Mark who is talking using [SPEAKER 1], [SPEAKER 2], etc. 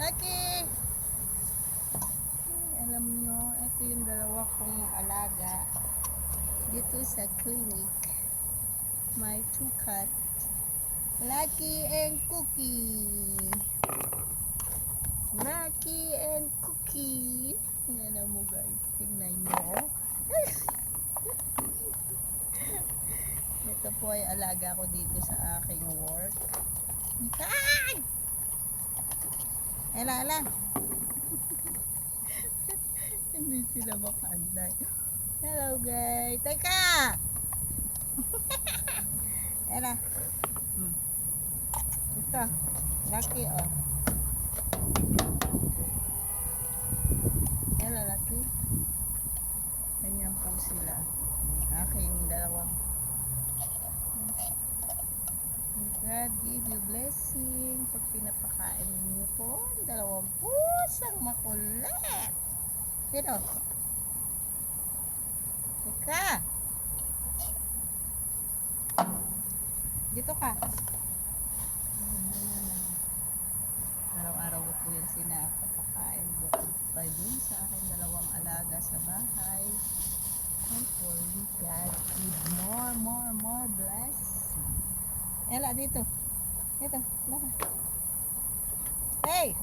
[SPEAKER 1] Lucky! Alam nyo, ito yung dalawa kong alaga dito sa clinic. My two cat, Lucky and Cookie. Lucky and Cookie. Yan mo guys, tingnan nyo. Ito po ay alaga ko dito sa aking work. Ay! Ala. Hindi sila makaanday. Hello guys. Teka! Ela. Ito. Lucky oh. Ela Lucky. Ganyan po sila. Aking dalawang. God give you blessing pag pinapakain niyo po ang dalawang pusang makulit. Pero teka, dito ka. Araw-araw ko po yung sinapapakain bukod pa dun sa aking dalawang alaga sa bahay. And for you, God give more blessing. Ela, dito. Dito. Hey!